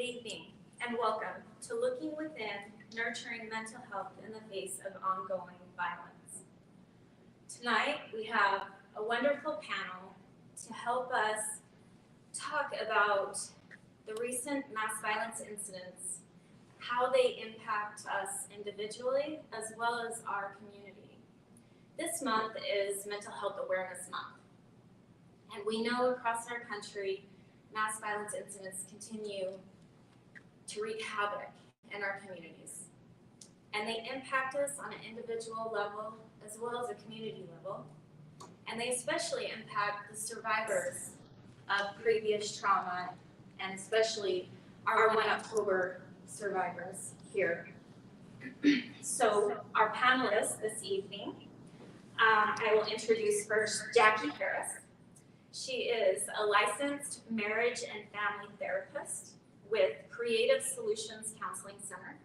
evening, and welcome to Looking Within, Nurturing Mental Health in the Face of Ongoing Violence. Tonight, we have a wonderful panel to help us talk about the recent mass violence incidents, how they impact us individually, as well as our community. This month is Mental Health Awareness Month, and we know across our country, mass violence incidents continue to wreak havoc in our communities. And they impact us on an individual level as well as a community level. And they especially impact the survivors of previous trauma, and especially our 1 October survivors here. So our panelists this evening, I will introduce first Jackie Harris. She is a licensed marriage and family therapist with Creative Solutions Counseling Center.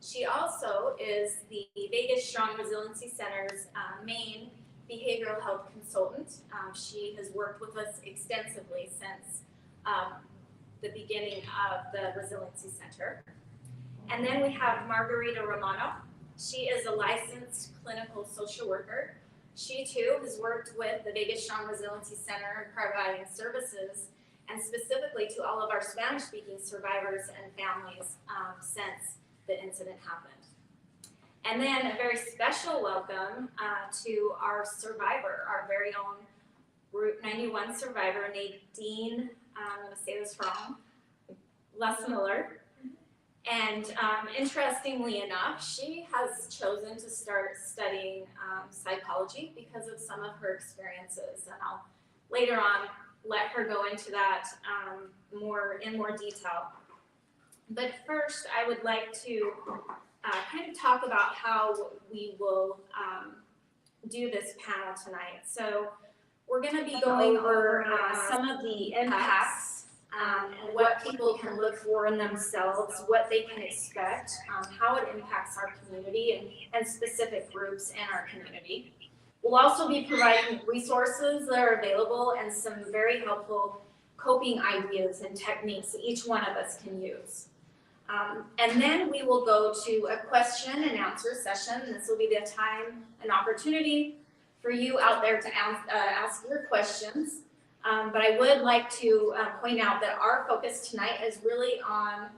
She also is the Vegas Strong Resiliency Center's main behavioral health consultant. She has worked with us extensively since the beginning of the Resiliency Center. And then we have Margarita Romano. She is a licensed clinical social worker. She too has worked with the Vegas Strong Resiliency Center providing services, and specifically to all of our Spanish-speaking survivors and families since the incident happened. And then a very special welcome to our survivor, our very own Route 91 survivor, Nadine, I'm going to say this wrong, Lusmoeller. And interestingly enough, she has chosen to start studying psychology because of some of her experiences. And I'll later on let her go into that in more detail. But first, I would like to kind of talk about how we will do this panel tonight. So we're going to be going over some of the impacts and what people can look for in themselves, what they can expect, how it impacts our community and specific groups in our community. We'll also be providing resources that are available and some very helpful coping ideas and techniques that each one of us can use. And then we will go to a question and answer session. This will be the time and opportunity for you out there to ask your questions. But I would like to point out that our focus tonight is really on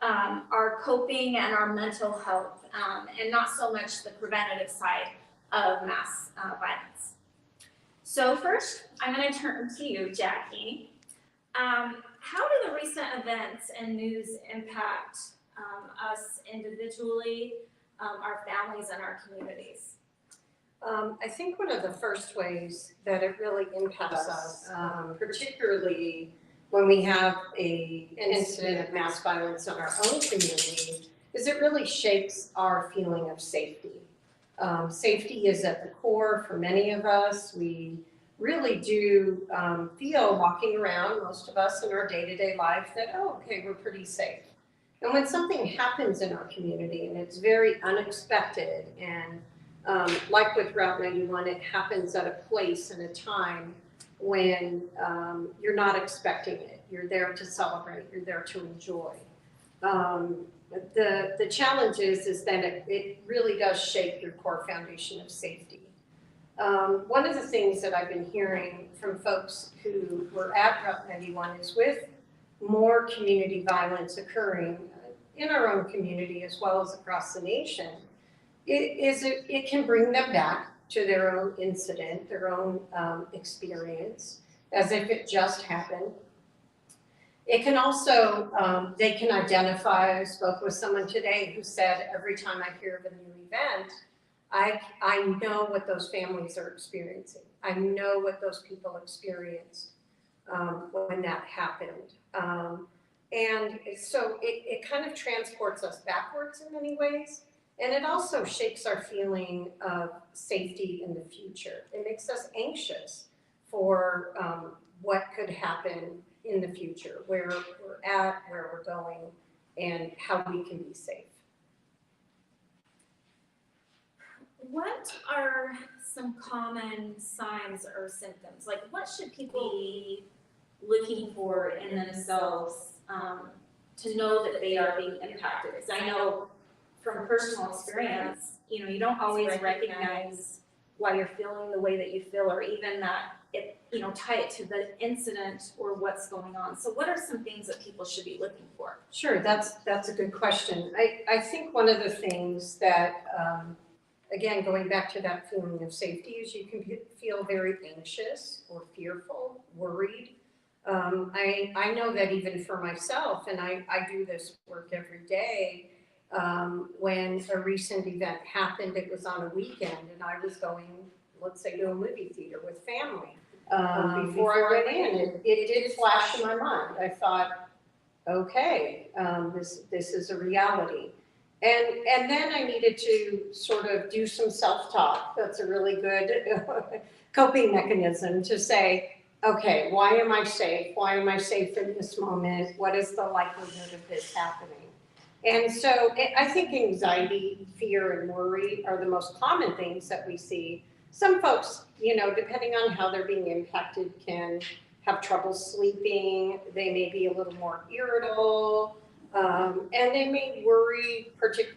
our coping and our mental health, and not so much the preventative side of mass violence. So first, I'm going to turn to you, Jackie. How do the recent events and news impact us individually, our families, and our communities? I think one of the first ways that it really impacts us, particularly when we have an incident of mass violence in our own community, is it really shapes our feeling of safety. Safety is at the core for many of us. We really do feel walking around, most of us in our day-to-day life, that, oh, okay, we're pretty safe. And when something happens in our community and it's very unexpected, and like with Route 91, it happens at a place and a time when you're not expecting it. You're there to celebrate, you're there to enjoy. The challenge is that it really does shape your core foundation of safety. One of the things that I've been hearing from folks who were at Route 91 is with more community violence occurring in our own community as well as across the nation, it can bring them back to their own incident, their own experience, as if it just happened. It can also, they can identify. I spoke with someone today who said, every time I hear of a new event, I know what those families are experiencing. I know what those people experienced when that happened. And so it kind of transports us backwards in many ways. And it also shapes our feeling of safety in the future. It makes us anxious for what could happen in the future, where we're at, where we're going, and how we can be safe. What are some common signs or symptoms? Like, what should people be looking for in themselves to know that they are being impacted. Because I know from personal experience, you know, you don't always recognize why you're feeling the way that you feel, or even that it, you know, tie it to the incident or what's going on. So what are some things that people should be looking for? Sure, that's a good question. I think one of the things that, again, going back to that feeling of safety, is you can feel very anxious or fearful, worried. I know that even for myself, and I do this work every day. When a recent event happened, it was on a weekend, and I was going, let's say, to a movie theater with family. Before I went in, it did flash in my mind. I thought, okay, this is a reality. And then I needed to sort of do some self-talk. That's a really good coping mechanism to say, okay, why am I safe? Why am I safe in this moment? What is the likelihood of this happening? And so I think anxiety, fear, and worry are the most common things that we see. Some folks, you know, depending on how they're being impacted, can have trouble sleeping. They may be a little more irritable. And they may worry,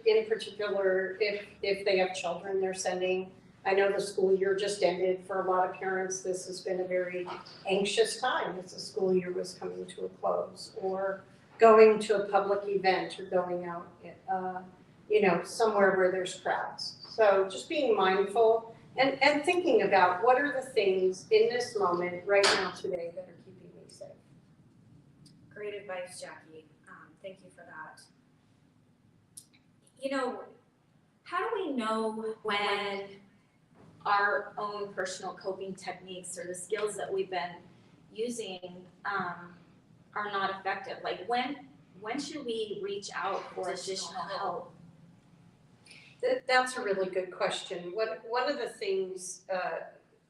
in particular, if they have children they're sending. I know the school year just ended. For a lot of parents, this has been a very anxious time as the school year was coming to a close, or going to a public event, or going out, you know, somewhere where there's crowds. So just being mindful and thinking about what are the things in this moment right now today that are keeping me safe. Great advice, Jackie. Thank you for that. You know, how do we know when our own personal coping techniques or the skills that we've been using are not effective? Like when should we reach out for additional help? That's a really good question. One of the things,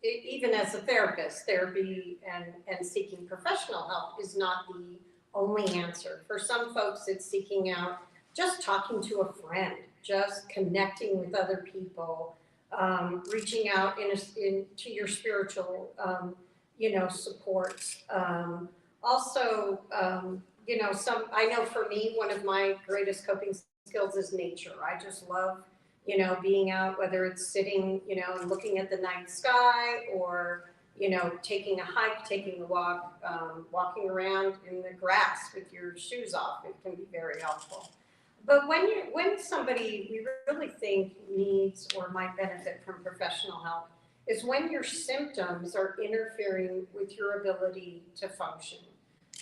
even as a therapist, therapy and seeking professional help is not the only answer. For some folks, it's seeking out, just talking to a friend, just connecting with other people, reaching out to your spiritual, you know, supports. Also, you know, I know for me, one of my greatest coping skills is nature. I just love, you know, being out, whether it's sitting, you know, and looking at the night sky, or, you know, taking a hike, taking a walk, walking around in the grass with your shoes off. It can be very helpful. But when somebody we really think needs or might benefit from professional help is when your symptoms are interfering with your ability to function.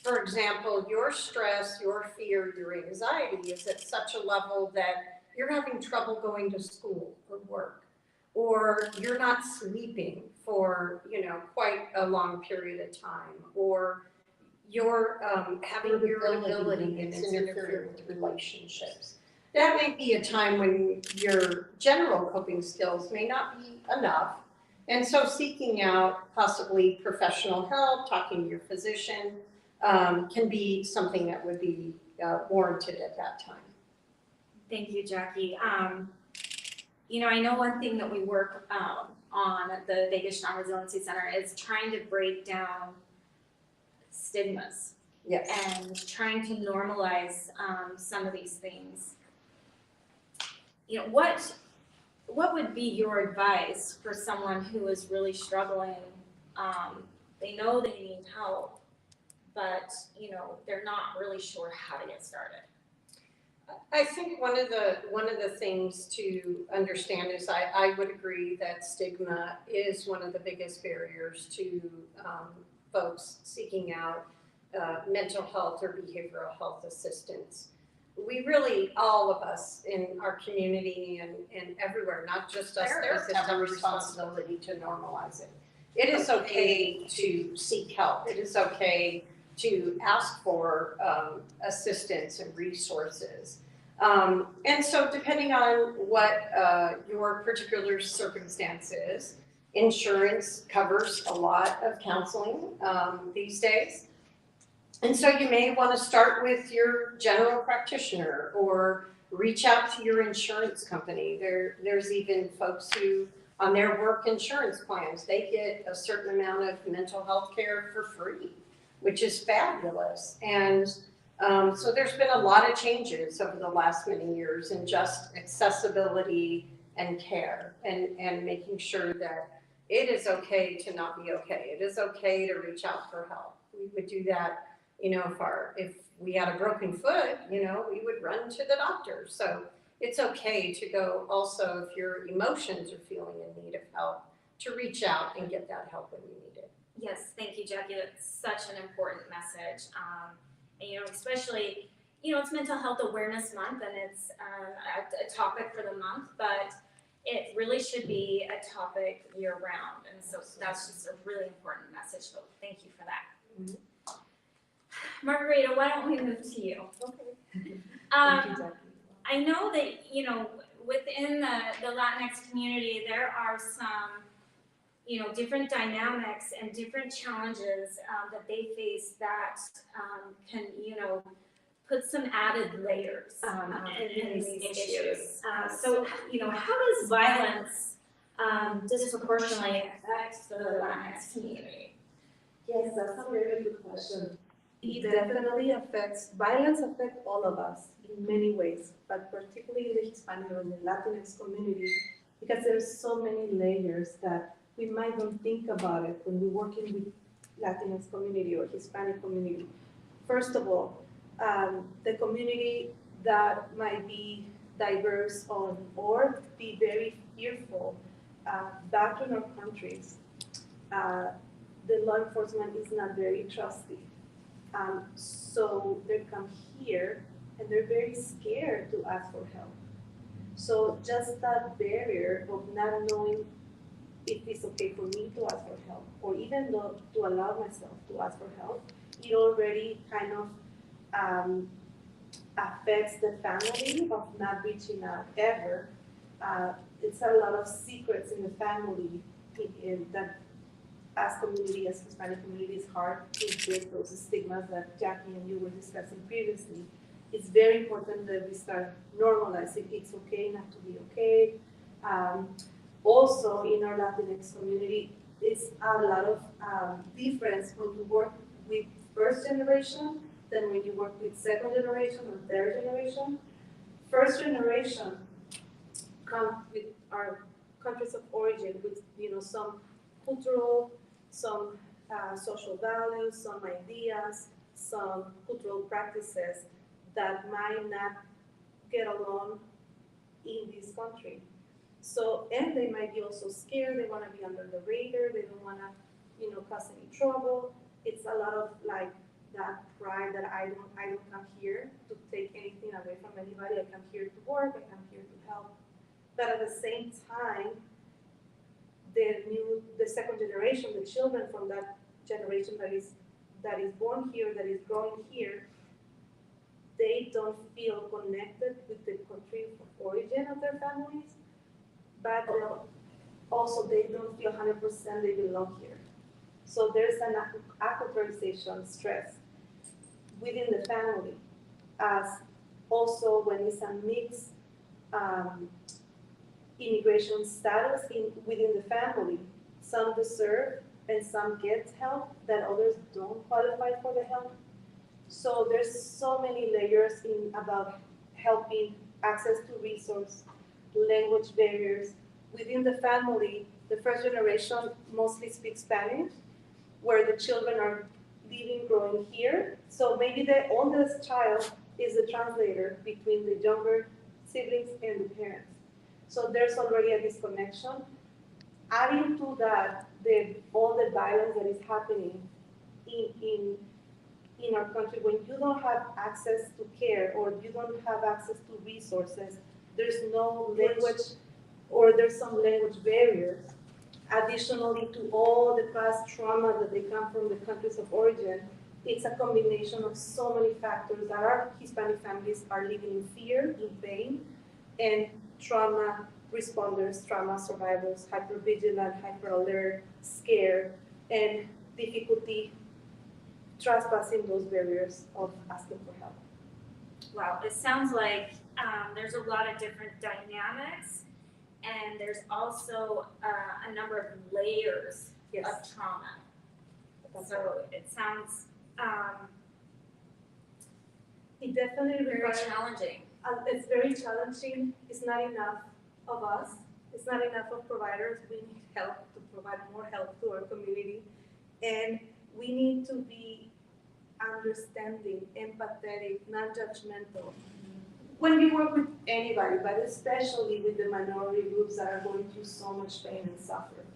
For example, your stress, your fear, your anxiety is at such a level that you're having trouble going to school or work, or you're not sleeping for, you know, quite a long period of time, or you're having irritability and it's interfering with relationships. That may be a time when your general coping skills may not be enough. And so seeking out possibly professional help, talking to your physician, can be something that would be warranted at that time. Thank you, Jackie. You know, I know one thing that we work on at the Vegas Resiliency Center is trying to break down stigmas. Yes. And trying to normalize some of these things. You know, what would be your advice for someone who is really struggling? They know they need help, but you know, they're not really sure how to get started. I think one of the things to understand is I would agree that stigma is one of the biggest barriers to folks seeking out mental health or behavioral health assistance. We really, all of us in our community and everywhere, not just us therapists, have a responsibility to normalize it. It is okay to seek help. It is okay to ask for assistance and resources. And so depending on what your particular circumstance is, insurance covers a lot of counseling these days. And so you may want to start with your general practitioner or reach out to your insurance company. There's even folks who, on their work insurance plans, they get a certain amount of mental health care for free, which is fabulous. And So there's been a lot of changes over the last many years in just accessibility and care and making sure that it is okay to not be okay. It is okay to reach out for help. We would do that, if we had a broken foot, we would run to the doctor. So it's okay to go also if your emotions are feeling in need of help, to reach out and get that help when you need it. Yes, thank you, Jackie. That's such an important message. And, especially, it's Mental Health Awareness Month, and it's a topic for the month, but it really should be a topic year round. And so that's just a really important message. So thank you for that. Mhm. Margarita, why don't we move to you? Okay. Thank you, Jackie. I know that, within the Latinx community, there are some, different dynamics and different challenges that they face that can, put some added layers in these issues. So, how does violence disproportionately affect the Latinx community? Yes, that's a very good question. It definitely violence affects all of us in many ways, but particularly the Hispanic or the Latinx community, because there's so many layers that we might not think about it when we're working with Latinx community or Hispanic community. First of all, the community that might be diverse or be very fearful back in our countries, the law enforcement is not very trusting. So they come here and they're very scared to ask for help. So just that barrier of not knowing if it's okay for me to ask for help, or even though to allow myself to ask for help, it already kind of affects the family of not reaching out ever. It's a lot of secrets in the family that as community, as Hispanic community, it's hard to break those stigmas that Jackie and you were discussing previously. It's very important that we start normalizing it's okay not to be okay. Also, in our Latinx community, it's a lot of difference when you work with first generation than when you work with second generation or third generation. First generation come with our countries of origin with some cultural, some social values, some ideas, some cultural practices that might not get along in this country. So, and they might be also scared, they want to be under the radar, they don't want to, cause any trouble. It's a lot of like that pride that I don't come here to take anything away from anybody. I come here to work, I come here to help. But at the same time, the second generation, the children from that generation that is born here, that is growing here, they don't feel connected with the country of origin of their families, but also they don't feel 100% they belong here. So there's an acculturation stress within the family, as also when it's a mixed immigration status within the family. Some deserve and some get help that others don't qualify for the help. So there's so many layers about helping, access to resource, language barriers. Within the family, the first generation mostly speaks Spanish, where the children are living, growing here. So maybe the oldest child is the translator between the younger siblings and the parents. So there's already a disconnection. Adding to that, all the violence that is happening in our country, when you don't have access to care or you don't have access to resources, there's no language or there's some language barriers. Additionally to all the past trauma that they come from the countries of origin, it's a combination of so many factors that our Hispanic families are living in fear, in pain, and trauma responders, trauma survivors, hypervigilant, hyper-alert, scared, and difficulty trespassing those barriers of asking for help. Wow, it sounds like there's a lot of different dynamics, and there's also a number of layers of trauma. So it sounds It definitely Very requires, challenging. it's very challenging. It's not enough of us. It's not enough of providers. We need help to provide more help to our community. And we need to be understanding, empathetic, non-judgmental. When we work with anybody, but especially with the minority groups that are going through so much pain and suffering.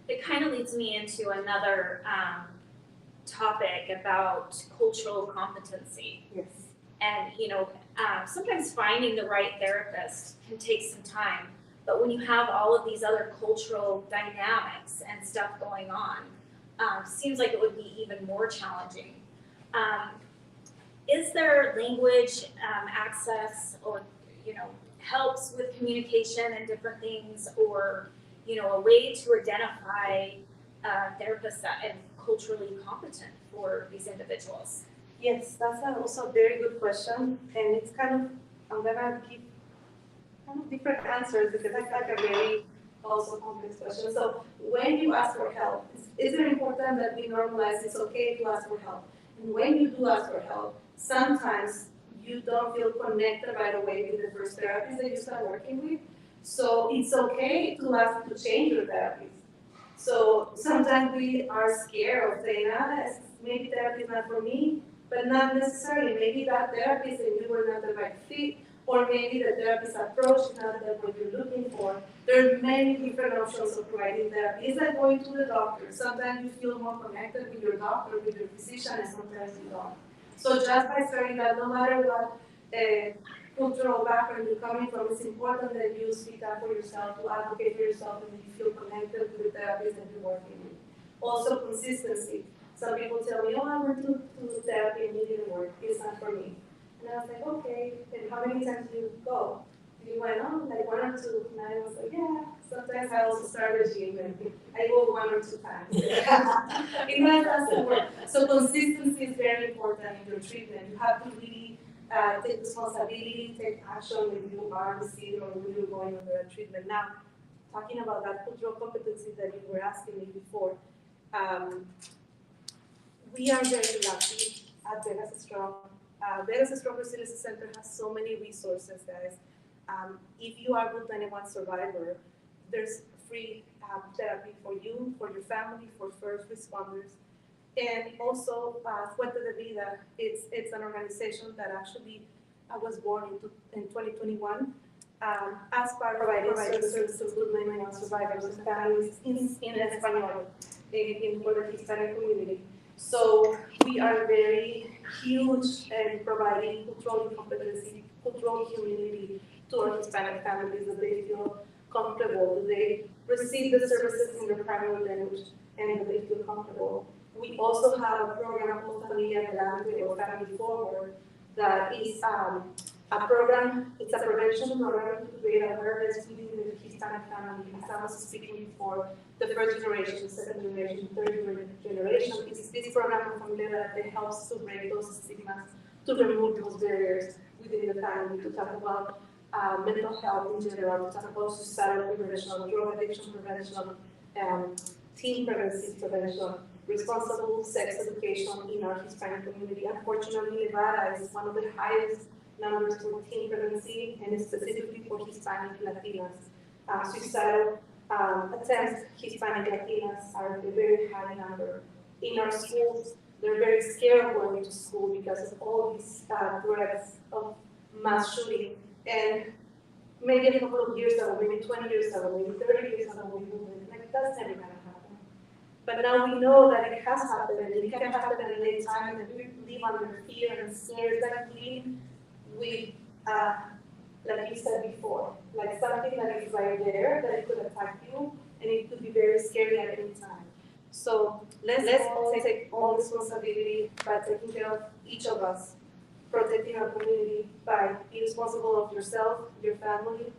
It kind of leads me into another topic about cultural competency. Yes. And, sometimes finding the right therapist can take some time, but when you have all of these other cultural dynamics and stuff going on, seems like it would be even more challenging. Is there language access or, helps with communication and different things, or, a way to identify therapists that are culturally competent for these individuals? Yes, that's also a very good question, and it's I'm gonna give kind of different answers because it's like a very also complex question. So when you ask for help, is it important that we normalize it's okay to ask for help? And when you do ask for help, sometimes you don't feel connected right away with the first therapist that you start working with. So it's okay to ask to change your therapist. So sometimes we are scared of saying, maybe therapy is not for me, but not necessarily. Maybe that therapist and you were not the right fit, or maybe the therapist approach is not what you're looking for. There are many different options of providing therapy. It's like going to the doctor. Sometimes you feel more connected with your doctor, with your physician, and sometimes you don't. So just by starting that, no matter what cultural background you're coming from, it's important that you speak up for yourself, to advocate for yourself, and you feel connected with the therapist that you're working with. Also, consistency. Some people tell me, I went to therapy and it didn't work. It's not for me. And I was like, okay, and how many times do you go? You went on, like 1 or 2, and I was like, yeah. Sometimes I also start a gym and I go 1 or 2 times. It doesn't work. So consistency is very important in your treatment. You have to really take responsibility, take action when you are receiving or when you're going under a treatment. Now, talking about that cultural competency that you were asking me before, we are very lucky at Vegas Strong. Vegas Strong Resiliency Center has so many resources, guys. If you are Group 91 survivor, there's free therapy for you, for your family, for first responders. And also, Fuente de Vida, it's an organization that actually was born in 2021 as part of providing services to 91 survivors and families in Espanol, for the Hispanic community. So we are very huge in providing cultural competency, cultural humility to our Hispanic families, that they feel comfortable, that they receive the services in their primary language, and that they feel comfortable. We also have a program called Familia Adelante, or Family Forward, that is a program, it's a prevention program to create awareness within the Hispanic family. As I was speaking before, the first generation, second generation, third generation, it's this program of Familia that helps to break those stigmas, to remove those barriers within the family, to talk about mental health in general, to talk about suicidal prevention, drug addiction prevention, teen pregnancy prevention, responsible sex education in our Hispanic community. Unfortunately, Nevada is one of the highest numbers for teen pregnancy, and specifically for Hispanic Latinas. Suicidal attempts, Hispanic Latinas are a very high number. In our schools, they're very scared of going to school because of all these threats of mass shooting. And maybe a couple of years ago, maybe 20 years ago, maybe 30 years ago, we would think, like, that's never gonna happen. But now we know that it has happened, and it can happen at any time, and we live under fear and scared, like living with, like you said before, like something that is right there, that it could attack you, and it could be very scary at any time. So let's all take all responsibility by taking care of each of us, protecting our community, by being responsible of yourself, your family,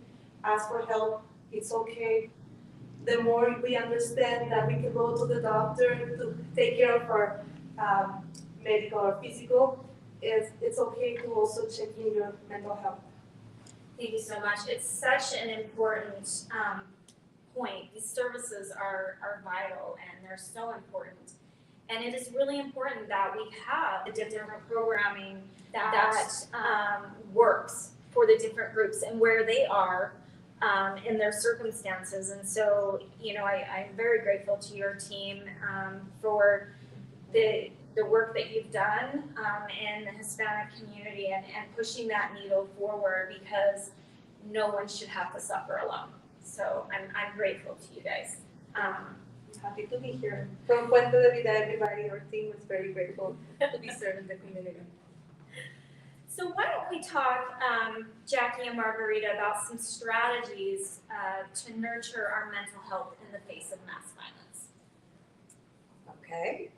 ask for help, it's okay. The more we understand that we can go to the doctor to take care of our medical or physical, it's okay to also check in your mental health. Thank you so much. It's such an important point. These services are vital and they're so important. And it is really important that we have the different programming that works for the different groups and where they are in their circumstances. And so, I'm very grateful to your team for the work that you've done in the Hispanic community and pushing that needle forward, because no one should have to suffer alone. So I'm grateful to you guys. Happy to be here. From Fuente de Vida, everybody, our team is very grateful to be serving the community. So why don't we talk, Jackie and Margarita, about some strategies to nurture our mental health in the face of mass violence. Okay.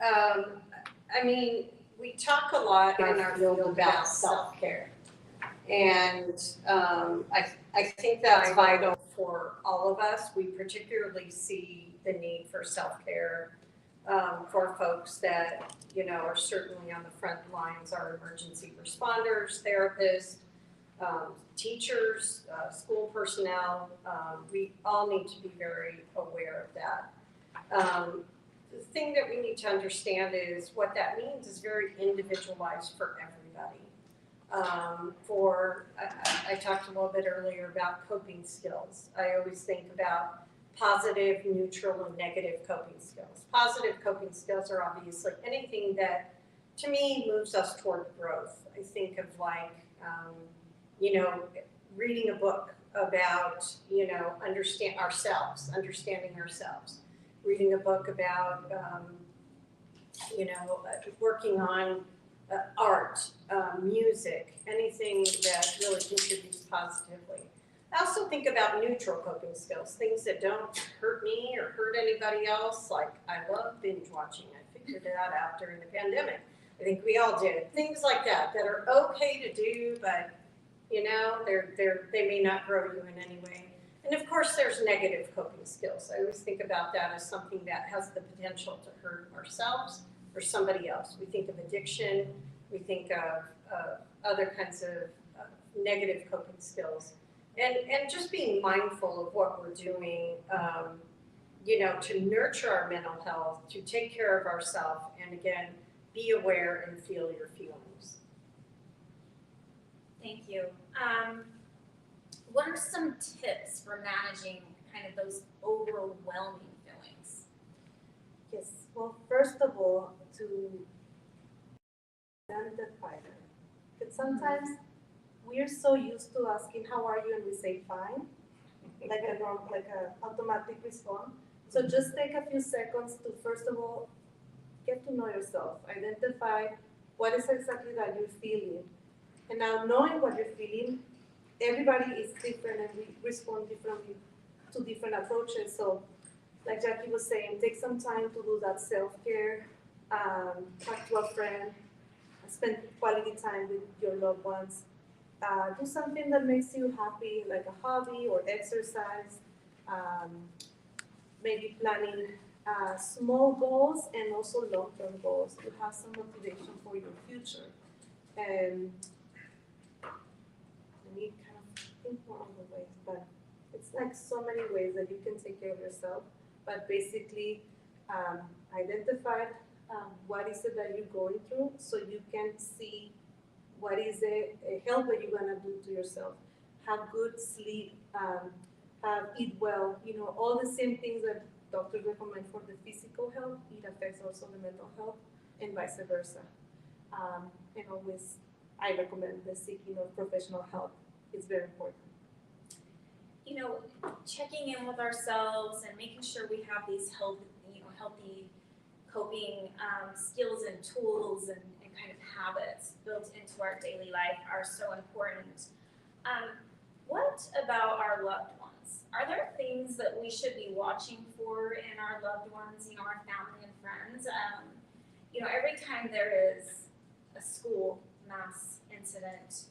We talk a lot in our field about self-care. And I think that's vital for all of us. We particularly see the need for self-care for folks that, are certainly on the front lines, our emergency responders, therapists, teachers, school personnel. We all need to be very aware of that. The thing that we need to understand is what that means is very individualized for everybody. I talked a little bit earlier about coping skills. I always think about positive, neutral, and negative coping skills. Positive coping skills are obviously anything that, to me, moves us toward growth. I think of reading a book about, understanding ourselves. Reading a book about, working on art, music, anything that really contributes positively. I also think about neutral coping skills, things that don't hurt me or hurt anybody else. Like, I love binge watching. I figured that out during the pandemic. I think we all did. Things like that are okay to do, but they may not grow you in any way. And of course, there's negative coping skills. I always think about that as something that has the potential to hurt ourselves or somebody else. We think of addiction. We think of other kinds of negative coping skills. And just being mindful of what we're doing, to nurture our mental health, to take care of ourselves, and again, be aware and feel your feelings. Thank you. What are some tips for managing kind of those overwhelming feelings? Yes, well, first of all, to identify them. Because sometimes we're so used to asking, how are you? And we say, fine, like a automatic response. So just take a few seconds to, first of all, get to know yourself. Identify what is exactly that you're feeling. And now knowing what you're feeling, everybody is different and we respond differently to different approaches. So like Jackie was saying, take some time to do that self-care, talk to a friend, spend quality time with your loved ones. Do something that makes you happy, like a hobby or exercise. Maybe planning small goals and also long-term goals to have some motivation for your future. And I need kind of think more on the ways, but it's like so many ways that you can take care of yourself. But basically, identify what is it that you're going through, so you can see what is the help that you're gonna do to yourself. Have good sleep, eat well. All the same things that doctors recommend for the physical health, it affects also the mental health, and vice versa. And always, I recommend the seeking of professional help. It's very important. Checking in with ourselves and making sure we have these healthy coping skills and tools and kind of habits built into our daily life are so important. What about our loved ones? Are there things that we should be watching for in our loved ones, our family and friends? Every time there is a school mass incident,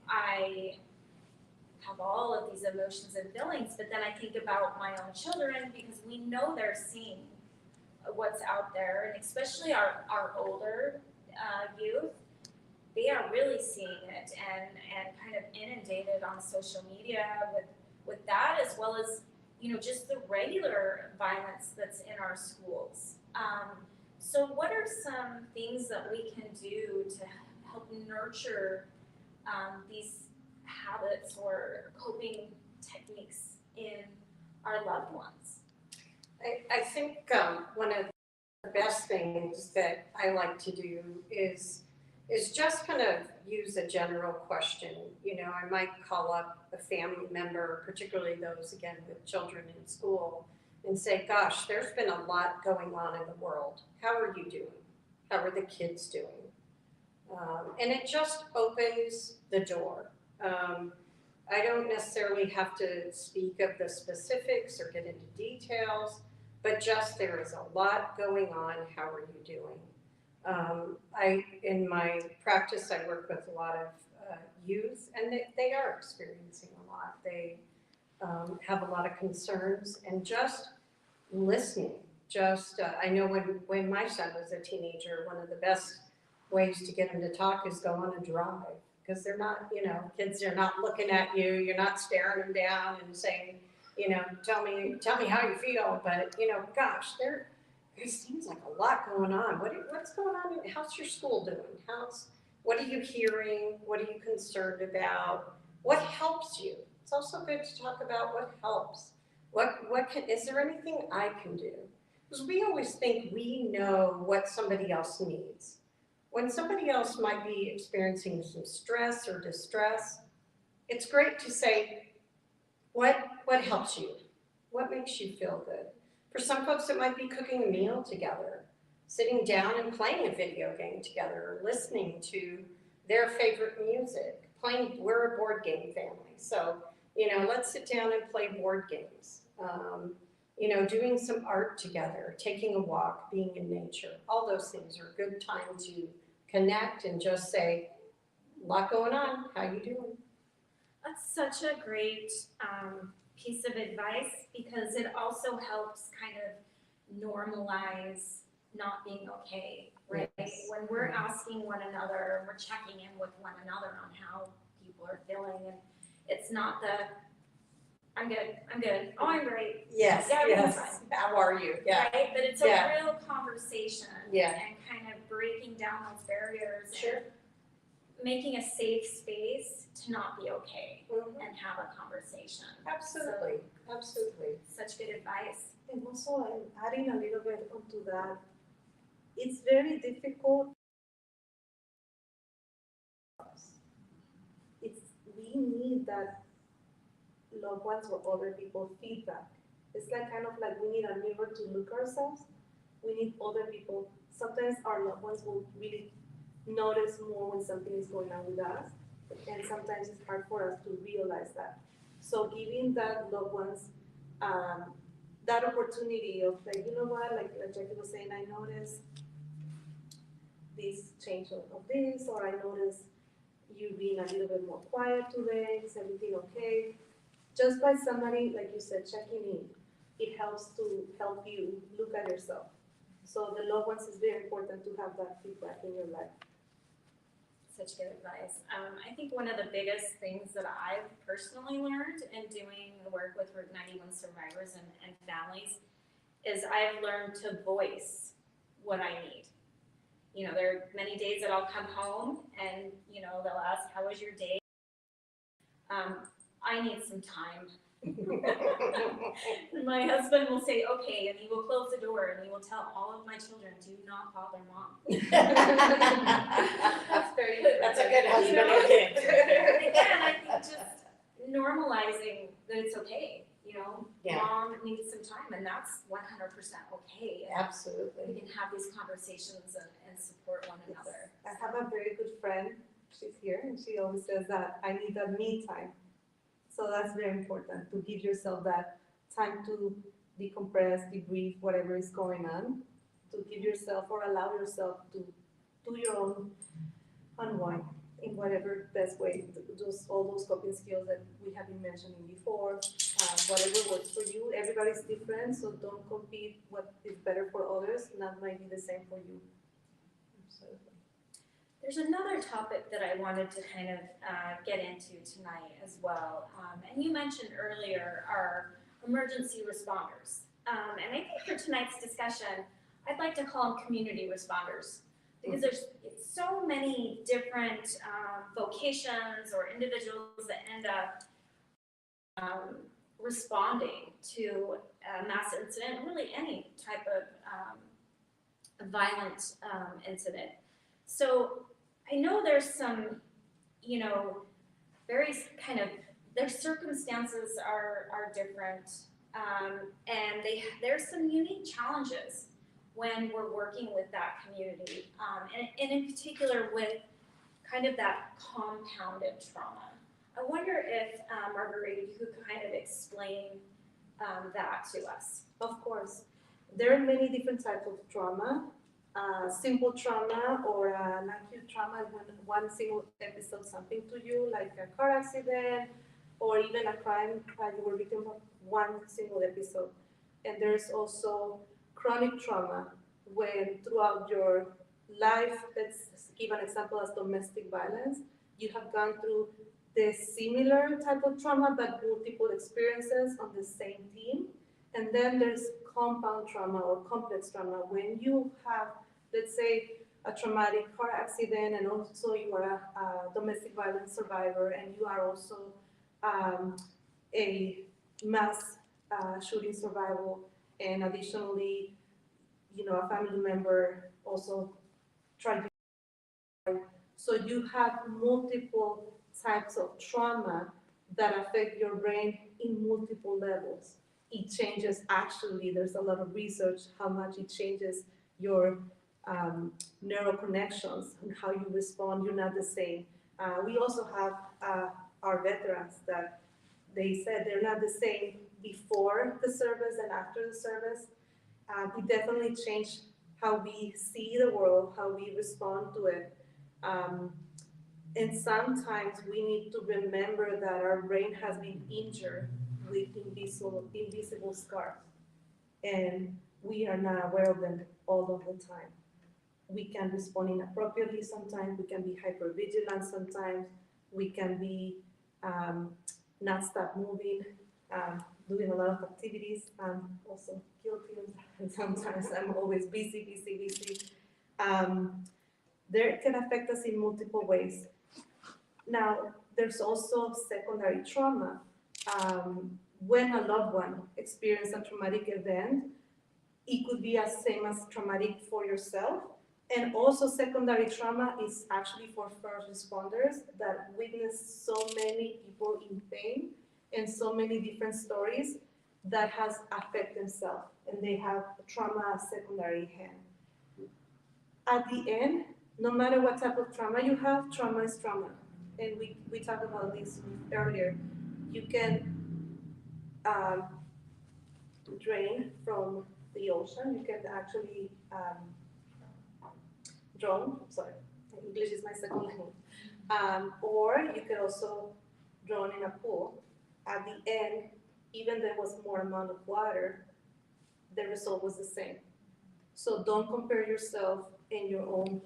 I have all of these emotions and feelings, but then I think about my own children, because we know they're seeing what's out there, and especially our older youth, they are really seeing it and kind of inundated on social media with that, as well as just the regular violence that's in our schools. So what are some things that we can do to help nurture these habits or coping techniques in our loved ones? I think one of the best things that I like to do is just kind of use a general question. You know, I might call up a family member, particularly those, again, with children in school, and say, gosh, there's been a lot going on in the world. How are you doing? How are the kids doing? And it just opens the door. I don't necessarily have to speak of the specifics or get into details, but just there is a lot going on. How are you doing? In my practice, I work with a lot of youth, and they are experiencing a lot. They have a lot of concerns, and just listening. I know when my son was a teenager, one of the best ways to get him to talk is go on a drive, because they're not, kids are not looking at you, you're not staring them down and saying, tell me how you feel, but, gosh, there seems like a lot going on. What's going on? How's your school doing? What are you hearing? What are you concerned about? What helps you? It's also good to talk about what helps. Is there anything I can do? Because we always think we know what somebody else needs. When somebody else might be experiencing some stress or distress, it's great to say, what helps you? What makes you feel good? For some folks, it might be cooking a meal together, sitting down and playing a video game together, or listening to their favorite music, we're a board game family, so, let's sit down and play board games. Doing some art together, taking a walk, being in nature, all those things are a good time to connect and just say, a lot going on, how you doing? That's such a great piece of advice, because it also helps kind of normalize not being okay, right? Yes. When we're asking one another, we're checking in with one another on how people are feeling, and it's not I'm good, oh, I'm great. Yes, Yeah, everything's yes. fine. How are you? Yeah. Right, but it's a Yeah. real conversation. Yeah. And kind of breaking down those barriers. Sure. And making a safe space to not be okay Mhm. and have a conversation. Absolutely, absolutely. Such good advice. And also, I'm adding a little bit onto that. It's very difficult. We need that loved ones or other people feedback. It's kind of like we need a mirror to look ourselves. We need other people. Sometimes our loved ones will really notice more when something is going on with us, and sometimes it's hard for us to realize that. So giving that loved ones that opportunity of you know what, like Jackie was saying, I noticed this change of this, or I noticed you being a little bit more quiet today, is everything okay? Just by somebody, like you said, checking in, it helps to help you look at yourself. So the loved ones is very important to have that feedback in your life. Such good advice. I think one of the biggest things that I've personally learned in doing work with Route 91 survivors and families is I've learned to voice what I need. There are many days that I'll come home and, they'll ask, how was your day? I need some time. And my husband will say, okay, and he will close the door and he will tell all of my children, do not bother mom. That's very good. That's a good husband and kid. Again, I think just normalizing that it's okay, Yeah. Mom needs some time, and that's 100% okay. And Absolutely. we can have these conversations and support one another. I have a very good friend, she's here, and she always says that I need that me time. So that's very important, to give yourself that time to decompress, debrief, whatever is going on, to give yourself or allow yourself to do your own unwind in whatever best way, all those coping skills that we have been mentioning before, whatever works for you. Everybody's different, so don't compete what is better for others, that might be the same for you. Absolutely. There's another topic that I wanted to kind of get into tonight as well. And you mentioned earlier our emergency responders. And I think for tonight's discussion, I'd like to call them community responders, because there's so many different vocations or individuals that end up responding to a mass incident, really any type of violent incident. So I know there's some, very kind of, their circumstances are different, and there's some unique challenges when we're working with that community, and in particular with kind of that compounded trauma. I wonder if, Margarita, you could kind of explain that to us. Of course, there are many different types of trauma. Simple trauma or an acute trauma is when one single episode something to you, like a car accident or even a crime that you were victim of one single episode. And there's also chronic trauma when throughout your life, let's give an example as domestic violence, you have gone through the similar type of trauma but multiple experiences on the same team. And then there's compound trauma or complex trauma when you have, let's say, a traumatic car accident and also you are a domestic violence survivor and you are also a mass shooting survivor, and additionally, a family member also tried to. So you have multiple types of trauma that affect your brain in multiple levels. It changes, actually, there's a lot of research how much it changes your neural connections and how you respond. You're not the same. We also have our veterans that they said they're not the same before the service and after the service. It definitely changed how we see the world, how we respond to it. And sometimes we need to remember that our brain has been injured with invisible scars. And we are not aware of them all of the time. We can respond inappropriately sometimes, we can be hypervigilant sometimes, we can be not stop moving, doing a lot of activities. I'm also guilty of that, and sometimes I'm always busy. There can affect us in multiple ways. Now, there's also secondary trauma. When a loved one experiences a traumatic event, it could be as same as traumatic for yourself. And also secondary trauma is actually for first responders that witness so many people in pain and so many different stories that has affected themselves, and they have trauma as secondary hand. At the end, no matter what type of trauma you have, trauma is trauma. And we talked about this earlier. You can drain from the ocean. You can actually drown. Sorry, English is my second language. Or you can also drown in a pool. At the end, even there was more amount of water, the result was the same. So don't compare yourself and your own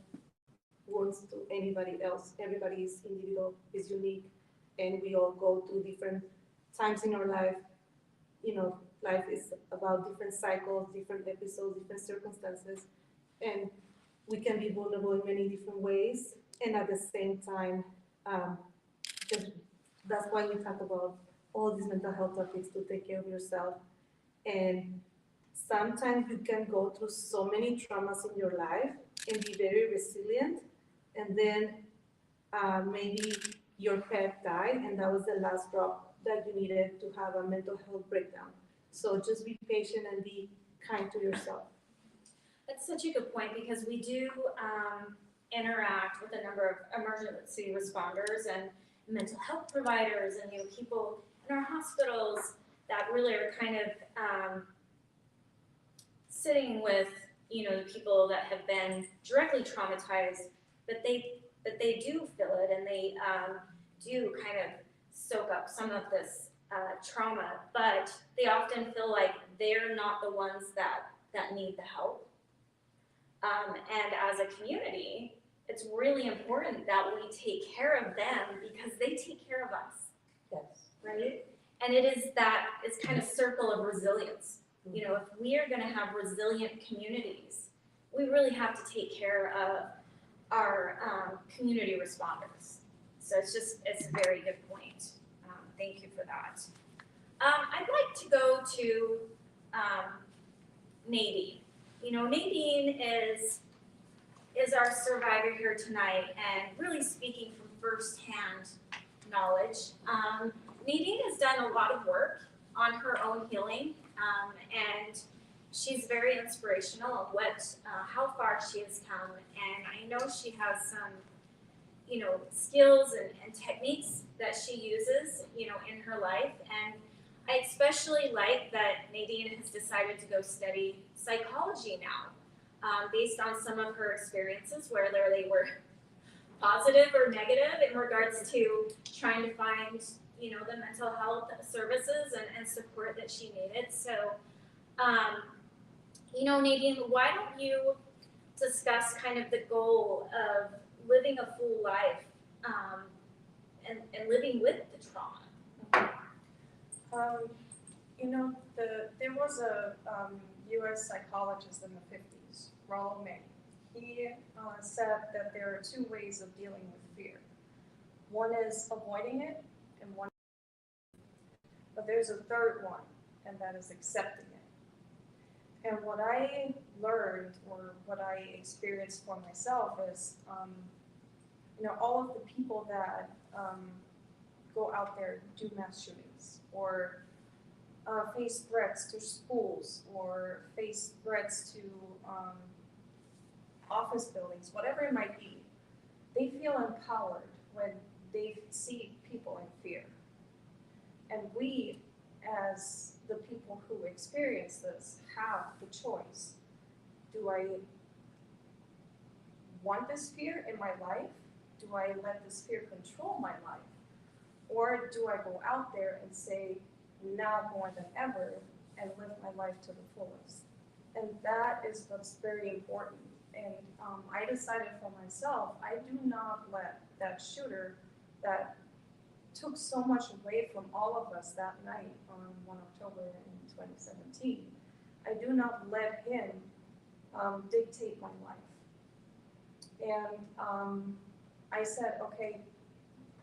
wounds to anybody else. Everybody is individual, is unique, and we all go through different times in our life. Life is about different cycles, different episodes, different circumstances, and we can be vulnerable in many different ways. And at the same time, that's why we talk about all these mental health topics, to take care of yourself. And sometimes you can go through so many traumas in your life and be very resilient, and then maybe your pet died and that was the last drop that you needed to have a mental health breakdown. So just be patient and be kind to yourself. That's such a good point, because we do interact with a number of emergency responders and mental health providers and people in our hospitals that really are kind of sitting with the people that have been directly traumatized, but they do feel it, and they do kind of soak up some of this trauma, but they often feel like they're not the ones that need the help. And as a community, it's really important that we take care of them because they take care of us. Yes. Right? And it's kind of circle of resilience. If we are going to have resilient communities, we really have to take care of our community responders. So it's a very good point. Thank you for that. I'd like to go to Nadine. You know, Nadine is our survivor here tonight and really speaking from firsthand knowledge. Nadine has done a lot of work on her own healing, and she's very inspirational of how far she has come. And I know she has some, you know, skills and techniques that she uses, you know, in her life. And I especially like that Nadine has decided to go study psychology now, based on some of her experiences, whether they were positive or negative in regards to trying to find, you know, the mental health services and support that she needed. So, you know, Nadine, why don't you discuss kind of the goal of living a full life, and living with the trauma? You know, there was a U.S. psychologist in the 50s, Romano. He said that there are two ways of dealing with fear. One is avoiding it, and one, but there's a third one, and that is accepting it. And what I learned, or what I experienced for myself, is, you know, all of the people that go out there do mass shootings, or face threats to schools, or face threats to office buildings, whatever it might be, they feel empowered when they see people in fear. And we, as the people who experience this, have the choice. Do I want this fear in my life? Do I let this fear control my life? Or do I go out there and say, now more than ever, and live my life to the fullest? And that is what's very important. And I decided for myself, I do not let that shooter that took so much away from all of us that night on 1 October in 2017, I do not let him dictate my life. And I said, okay,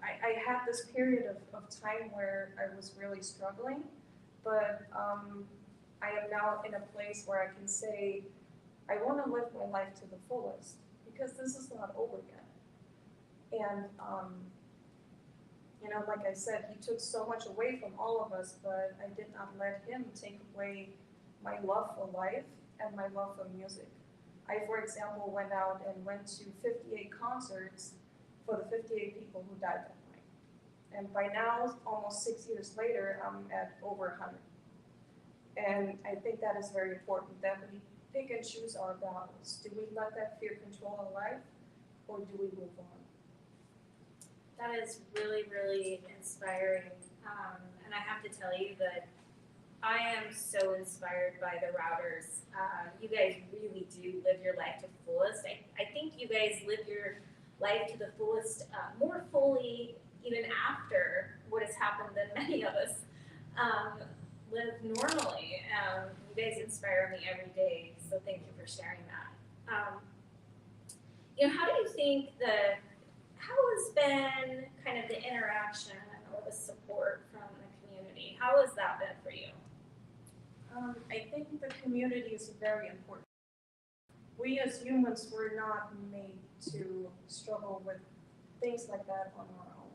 I had this period of time where I was really struggling, but I am now in a place where I can say, I want to live my life to the fullest, because this is not over yet. And you know, like I said, he took so much away from all of us, but I did not let him take away my love for life and my love for music. I, for example, went out and went to 58 concerts for the 58 people who died that night. And by now, almost 6 years later, I'm at over 100. And I think that is very important, that we pick and choose our battles. Do we let that fear control our life, or do we move on? That is really, really inspiring. And I have to tell you that I am so inspired by the Routers. You guys really do live your life to the fullest. I think you guys live your life to the fullest, more fully even after what has happened than many of us live normally. You guys inspire me every day, so thank you for sharing that. You know, how do you think how has been kind of the interaction or the support from the community? How has that been for you? I think the community is very important. We as humans were not made to struggle with things like that on our own.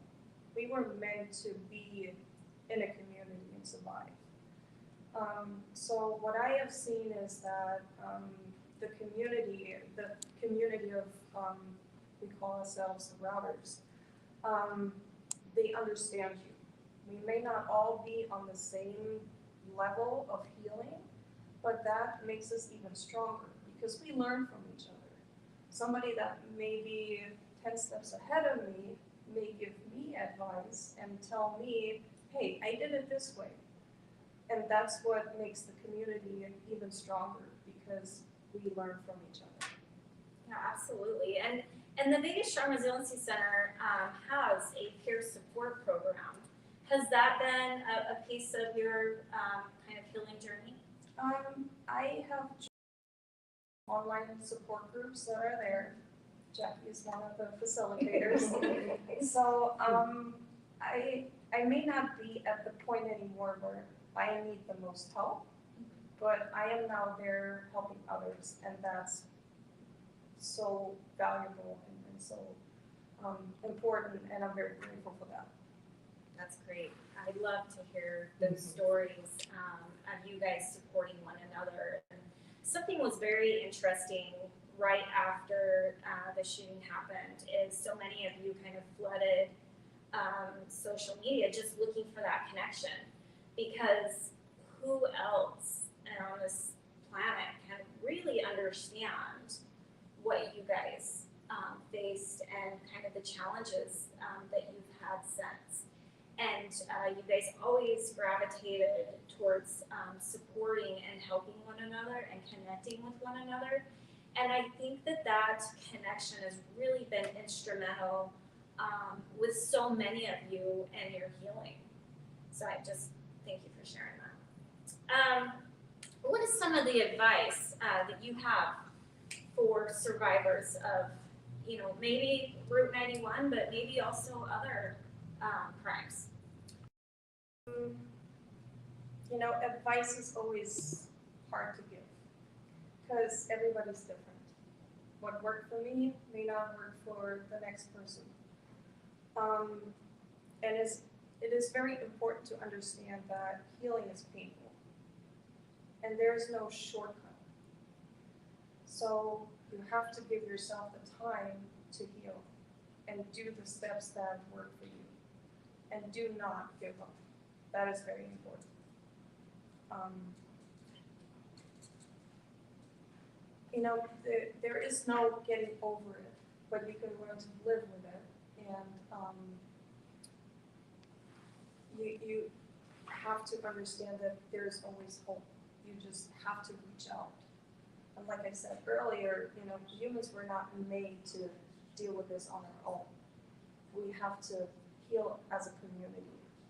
We were meant to be in a community and survive. So what I have seen is that the community of, we call ourselves the Routers, they understand you. We may not all be on the same level of healing, but that makes us even stronger because we learn from each other. Somebody that may be 10 steps ahead of me may give me advice and tell me, hey, I did it this way. And that's what makes the community even stronger because we learn from each other. Yeah, absolutely. And the Vegas Strong Resiliency Center has a peer support program. Has that been a piece of your kind of healing journey? I have online support groups that are there. Jackie is one of the facilitators. So I may not be at the point anymore where I need the most help, but I am now there helping others, and that's so valuable and so important, and I'm very grateful for that. That's great. I love to hear those stories of you guys supporting one another. And something was very interesting right after the shooting happened is so many of you kind of flooded social media just looking for that connection, because who else on this planet can really understand what you guys faced and kind of the challenges that you've had since. And you guys always gravitated towards supporting and helping one another and connecting with one another. And I think that that connection has really been instrumental with so many of you and your healing. So I just thank you for sharing that. What is some of the advice that you have for survivors of, you know, maybe Route 91, but maybe also other crimes? You know, advice is always hard to give because everybody's different. What worked for me may not work for the next person. And it is very important to understand that healing is painful and there's no shortcut. So you have to give yourself the time to heal and do the steps that work for you, and do not give up. That is very important. You know, there is no getting over it, but you can learn to live with it, and you have to understand that there's always hope. You just have to reach out. And like I said earlier, you know, humans were not made to deal with this on our own. We have to heal as a community.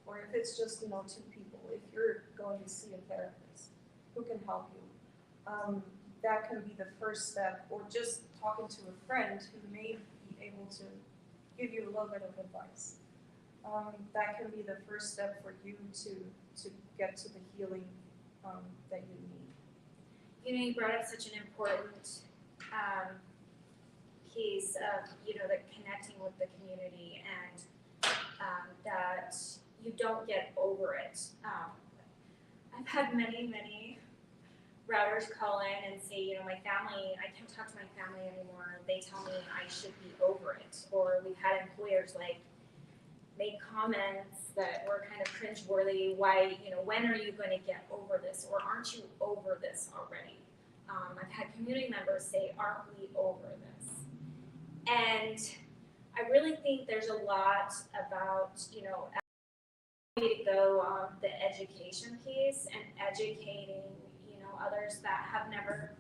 Or if it's just, you know, two people, if you're going to see a therapist who can help you, that can be the first step, or just talking to a friend who may be able to give you a little bit of advice. That can be the first step for you to get to the healing that you need. You know, you brought up such an important piece of, you know, the connecting with the community, and that you don't get over it. I've had many routers call in and say, you know, my family, I can't talk to my family anymore. They tell me I should be over it. Or we've had employers like make comments that were kind of cringeworthy. Why, you know, when are you going to get over this? Or aren't you over this already? I've had community members say, aren't we over this? And I really think there's a lot about, you know, to go on the education piece and educating, you know, others that have never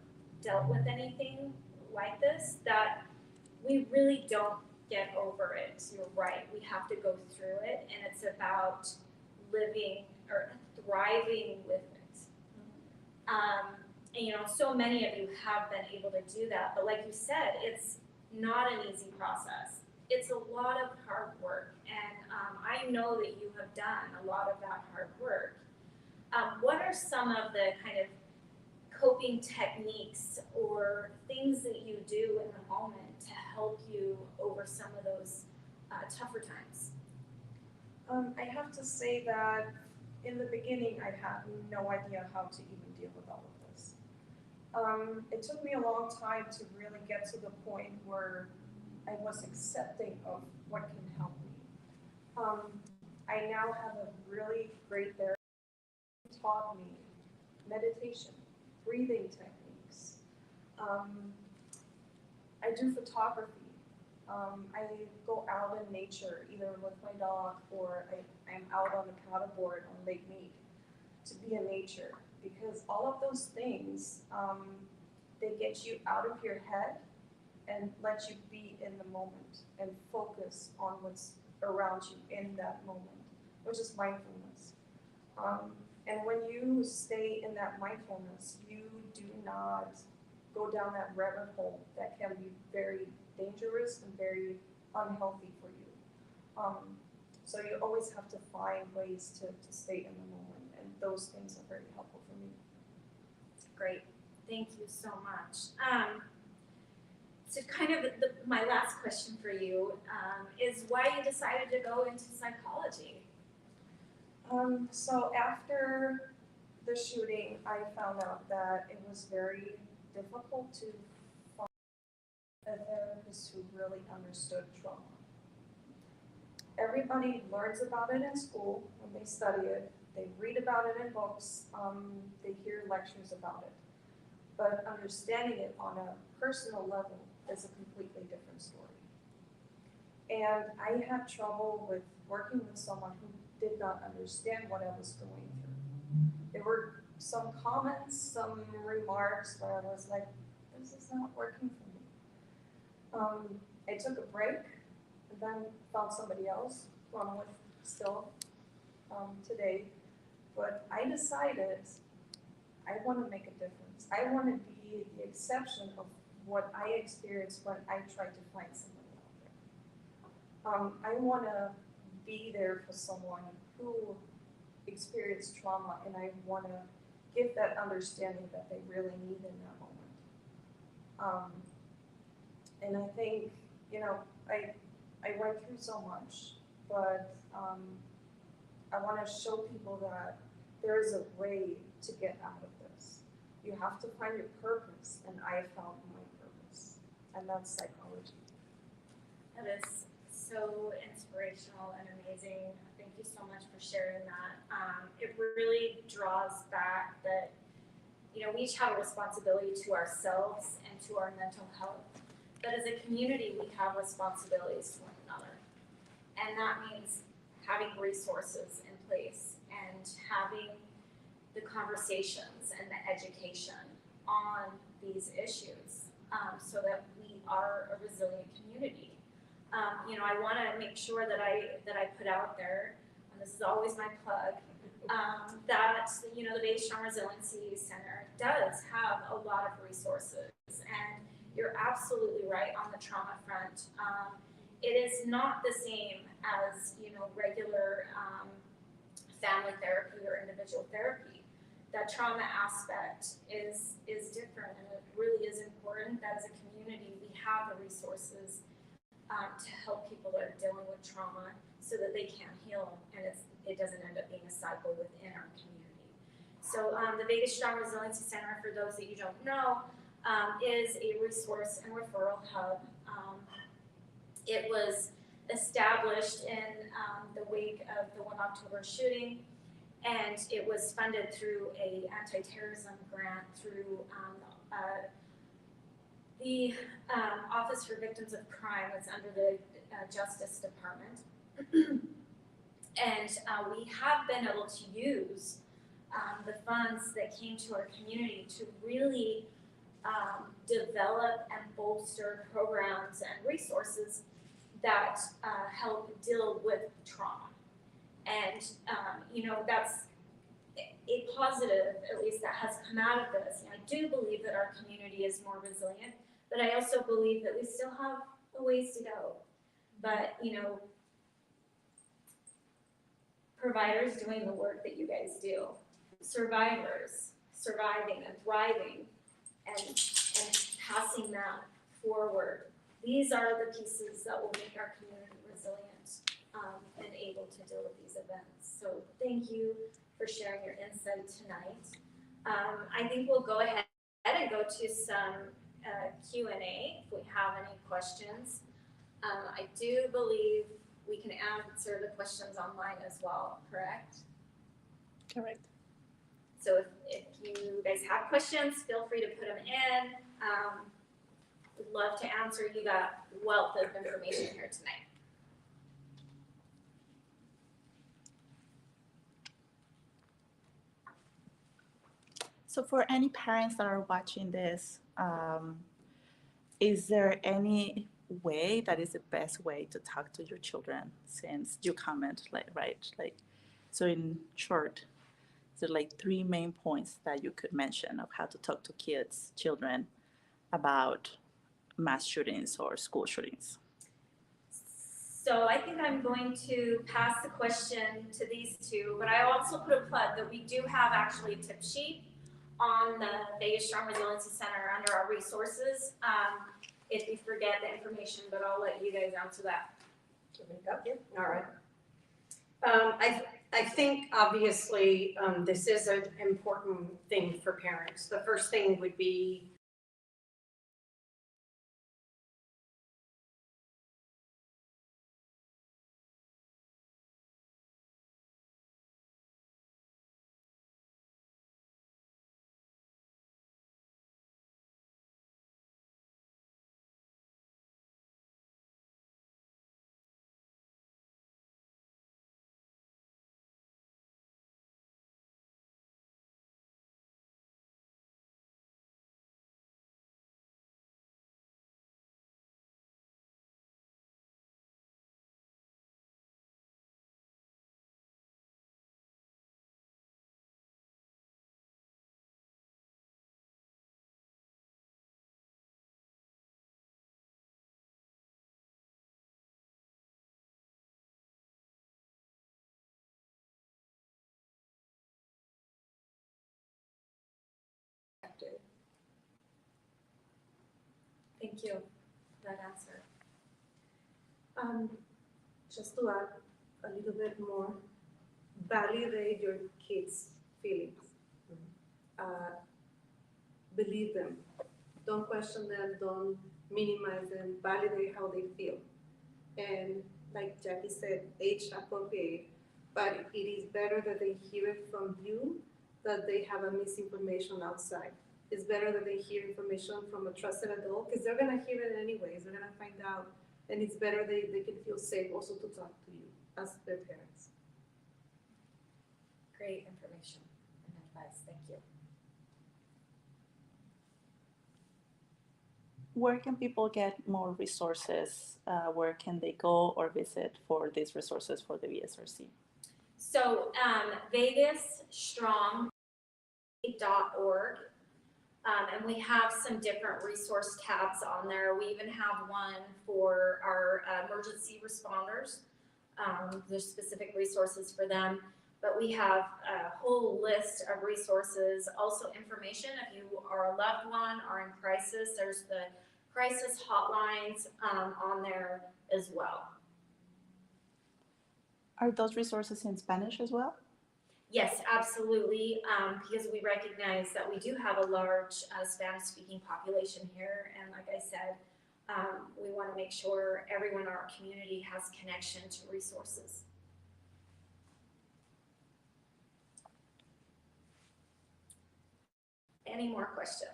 dealt with anything like this, that we really don't get over it. You're right, we have to go through it, and it's about living or thriving with it. And you know, so many of you have been able to do that, but like you said, it's not an easy process. It's a lot of hard work, and I know that you have done a lot of that hard work. What are some of the kind of coping techniques or things that you do in the moment to help you over some of those tougher times? I have to say that in the beginning, I had no idea how to even deal with all of this. It took me a long time to really get to the point where I was accepting of what can help me. I now have a really great therapist who taught me meditation, breathing techniques. I do photography. I go out in nature, either with my dog or I'm out on the paddleboard on Lake Mead to be in nature, because all of those things, they get you out of your head and let you be in the moment and focus on what's around you in that moment, which is mindfulness. And when you stay in that mindfulness, you do not go down that rabbit hole that can be very dangerous and very unhealthy for you. So you always have to find ways to stay in the moment, and those things are very helpful for me. Great, thank you so much. So kind of my last question for you is why you decided to go into psychology? So after the shooting, I found out that it was very difficult to find a therapist who really understood trauma. Everybody learns about it in school when they study it, they read about it in books, they hear lectures about it. But understanding it on a personal level is a completely different story. And I had trouble with working with someone who did not understand what I was going through. There were some comments, some remarks where I was like, this is not working for me. I took a break and then found somebody else who I'm with still today. But I decided I want to make a difference. I want to be the exception of what I experienced when I tried to find somebody out there. I want to be there for someone who experienced trauma, and I want to give that understanding that they really need in that moment. And I think, you know, I went through so much, but I want to show people that there is a way to get out of this. You have to find your purpose, and I found my purpose, and that's psychology. That is so inspirational and amazing. Thank you so much for sharing that. It really draws back that, you know, we each have a responsibility to ourselves and to our mental health. But as a community, we have responsibilities to one another. And that means having resources in place and having the conversations and the education on these issues so that we are a resilient community. You know, I want to make sure that I put out there, and this is always my plug, that, you know, the Vida Resiliency Center does have a lot of resources, and you're absolutely right on the trauma front. It is not the same as, you know, regular family therapy or individual therapy. That trauma aspect is different, and it really is important that as a community we have the resources to help people that are dealing with trauma so that they can heal and it doesn't end up being a cycle within our community. So the Vida Resiliency Center, for those that you don't know, is a resource and referral hub. It was established in the wake of the 1 October shooting, and it was funded through a anti-terrorism grant through the Office for Victims of Crime. That's under the Justice Department. And we have been able to use the funds that came to our community to really develop and bolster programs and resources that help deal with trauma. And, you know, that's a positive, at least, that has come out of this. And I do believe that our community is more resilient, but I also believe that we still have a ways to go. But, you know, providers doing the work that you guys do, survivors surviving and thriving and passing that forward. These are the pieces that will make our community resilient and able to deal with these events. So thank you for sharing your insight tonight. I think we'll go ahead and go to some Q&A if we have any questions. I do believe we can answer the questions online as well, correct? Correct. So if you guys have questions, feel free to put them in. We'd love to answer. You got a wealth of information here tonight. So for any parents that are watching this, is there any way that is the best way to talk to your children, since you comment, so in short, so 3 main points that you could mention of how to talk to children about mass shootings or school shootings? So I think I'm going to pass the question to these two, but I also put a plug that we do have actually a tip sheet on the Vegas Strong Resiliency Center under our resources. If we forget the information, but I'll let you guys answer that. All right. I think obviously this is an important thing for parents. The first thing would be Thank you for that answer. Just to add a little bit more, validate your kids' feelings. Believe them. Don't question them, don't minimize them, validate how they feel. And like Jackie said, age appropriate, but it is better that they hear it from you that they have a misinformation outside. It's better that they hear information from a trusted adult because they're gonna hear it anyways, they're gonna find out. And it's better they can feel safe also to talk to you as their parents. Great information and advice. Thank you. Where can people get more resources? Where can they go or visit for these resources for the VSRC? So VegasStrong.org, and we have some different resource tabs on there. We even have one for our emergency responders. There's specific resources for them, but we have a whole list of resources. Also information if you are a loved one or in crisis, there's the crisis hotlines on there as well. Are those resources in Spanish as well? Yes, absolutely, because we recognize that we do have a large Spanish-speaking population here, and like I said, we want to make sure everyone in our community has connection to resources. Any more questions?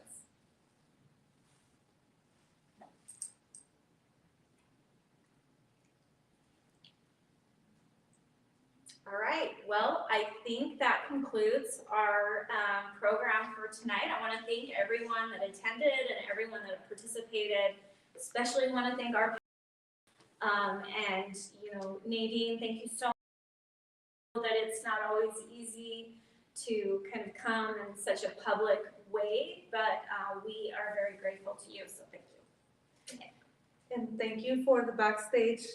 All right, well, I think that concludes our program for tonight. I want to thank everyone that attended and everyone that participated. Especially want to thank our and Nadine, thank you so much. That it's not always easy to kind of come in such a public way, but we are very grateful to you, so thank you. Okay. And thank you for the backstage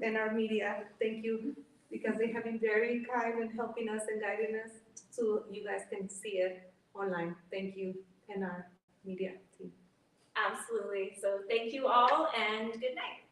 and our media. Thank you, because they have been very kind in helping us and guiding us so you guys can see it online. Thank you, and our media team. Absolutely. So thank you all and good night.